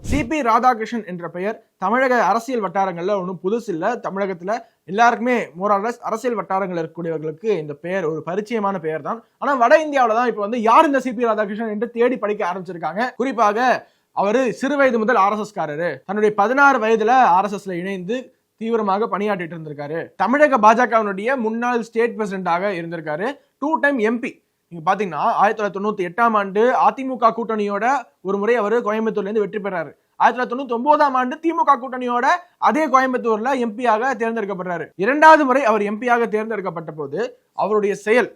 CP Radhakrishnan என்ற பெயர் தமிழக அரசியல் வட்டாரங்கள்ல ஒன்றும் புதுசு இல்ல. தமிழகத்துல எல்லாருக்குமே மோராலஸ் அரசியல் வட்டாரங்கள் இருக்கக்கூடியவர்களுக்கு இந்த பெயர் ஒரு பரிச்சயமான பெயர் தான். ஆனா வட இந்தியாவில தான் இப்ப வந்து யார் இந்த சிபி ராதாகிருஷ்ணன் என்று தேடி படிக்க ஆரம்பிச்சிருக்காங்க. குறிப்பாக அவரு சிறு வயது முதல் ஆர்எஸ்எஸ் காரரு. தன்னுடைய 16 வயதுல ஆர்எஸ்எஸ்ல இணைந்து தீவிரமாக பணியாற்றிட்டு இருந்திருக்காரு. தமிழக பாஜகவினுடைய முன்னாள் ஸ்டேட் பிரசிடென்டாக இருந்திருக்காரு. 2 டைம் எம்பி. நீங்க பாத்தீங்கன்னா 1998ஆம் ஆண்டு அதிமுக கூட்டணியோட ஒரு முறை அவர் கோயம்புத்தூர்ல இருந்து வெற்றி பெறாரு. 1999ஆம் ஆண்டு திமுக கூட்டணியோட அதே கோயம்புத்தூர்ல எம்பியாக தேர்ந்தெடுக்கப்படுறாரு. 2வது முறை அவர் எம்பியாக தேர்ந்தெடுக்கப்பட்ட போது அவருடைய செயல்,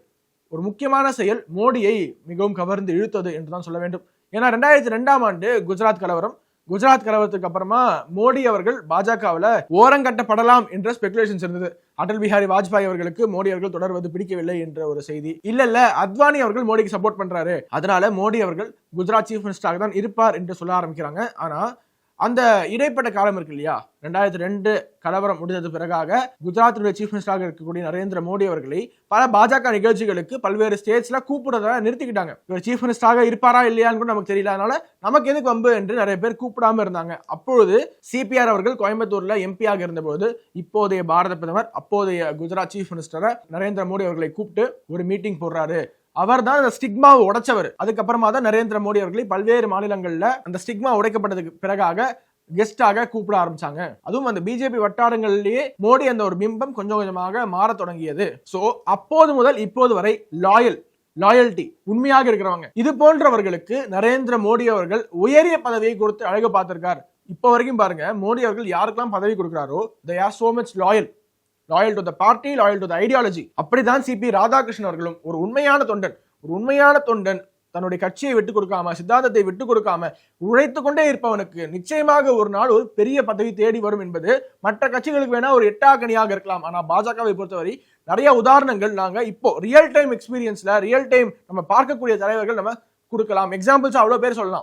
ஒரு முக்கியமான செயல் மோடியை மிகவும் கவர்ந்து இழுத்தது என்றுதான் சொல்ல வேண்டும். ஏன்னா 2002ஆம் ஆண்டு குஜராத் கலவரத்துக்கு அப்புறமா மோடி அவர்கள் பாஜகவுல ஓரங்கட்டப்படலாம் என்ற ஸ்பெகுலேஷன்ஸ் இருந்தது. அடல் பிஹாரி வாஜ்பாய் அவர்களுக்கு மோடி அவர்கள் தொடர்வது பிடிக்கவில்லை என்ற ஒரு செய்தி. இல்ல அத்வானி அவர்கள் மோடிக்கு சப்போர்ட் பண்றாரு, அதனால மோடி அவர்கள் குஜராத் சீஃப் மினிஸ்டராக தான் இருப்பார் என்று சொல்ல ஆரம்பிக்கிறாங்க. ஆனா அந்த இடைப்பட்ட காலம் இருக்கு இல்லையா, 2002 கலவரம் முடிந்தது பிறகாக குஜராத்தினுடைய சீஃப் மினிஸ்டராக இருக்கக்கூடிய நரேந்திர மோடி அவர்களை பல பாஜக நிகழ்ச்சிகளுக்கு பல்வேறு ஸ்டேட்ஸ்ல கூப்பிடுறத நிறுத்திக்கிட்டாங்க. இவர் சீஃப் மினிஸ்டராக இருப்பாரா இல்லையான்னு கூட நமக்கு தெரியல, அதனால நமக்கு எதுக்கு வம்பு என்று நிறைய பேர் கூப்பிடாம இருந்தாங்க. அப்பொழுது சிபிஆர் அவர்கள் கோயம்புத்தூர்ல எம்பியாக இருந்தபோது இப்போதைய பாரத பிரதமர் அப்போதைய குஜராத் சீஃப் மினிஸ்டர் நரேந்திர மோடி அவர்களை கூப்பிட்டு ஒரு மீட்டிங் போடுறாரு. அவர் தான் அந்த ஸ்டிக்மாவை உடைச்சவர். அதுக்கப்புறமா தான் நரேந்திர மோடி அவர்களை பல்வேறு மாநிலங்கள்ல அந்த ஸ்டிக்மா உடைக்கப்பட்டதுக்கு பிறகாக கெஸ்டாக கூப்பிட ஆரம்பிச்சாங்க. அதுவும் அந்த பிஜேபி வட்டாரங்களிலேயே மோடி அந்த ஒரு பிம்பம் கொஞ்சம் கொஞ்சமாக மாற தொடங்கியது. சோ அப்போது முதல் இப்போது வரை லாயல்டி உண்மையாக இருக்கிறவங்க இது போன்றவர்களுக்கு நரேந்திர மோடி அவர்கள் உயரிய பதவியை கொடுத்து அழகு பார்த்திருக்கார். இப்போ வரைக்கும் பாருங்க, மோடி அவர்கள் யாருக்கெல்லாம் பதவி கொடுக்கிறாரோ they are so much loyal to the party, loyal to the ideology. அப்படிதான் சிபி ராதாகிருஷ்ணன் அவர்களும் ஒரு உண்மையான தொண்டன் தன்னுடைய கட்சியை விட்டு கொடுக்காம, சித்தாந்தத்தை விட்டு கொடுக்காம உழைத்து கொண்டே இருப்பவனுக்கு நிச்சயமாக ஒரு நாள் ஒரு பெரிய பதவி தேடி வரும் என்பது மற்ற கட்சிகளுக்கு வேணா ஒரு எட்டாக்கணியாக இருக்கலாம். ஆனா பாஜகவை பொறுத்தவரை நிறைய உதாரணங்கள் நாங்க இப்போ ரியல் டைம் எக்ஸ்பீரியன்ஸ்ல நம்ம பார்க்கக்கூடிய தலைவர்கள் நம்ம கொடுக்கலாம். எக்ஸாம்பிள்ஸ் அவ்வளவு பேர் சொல்லலாம்.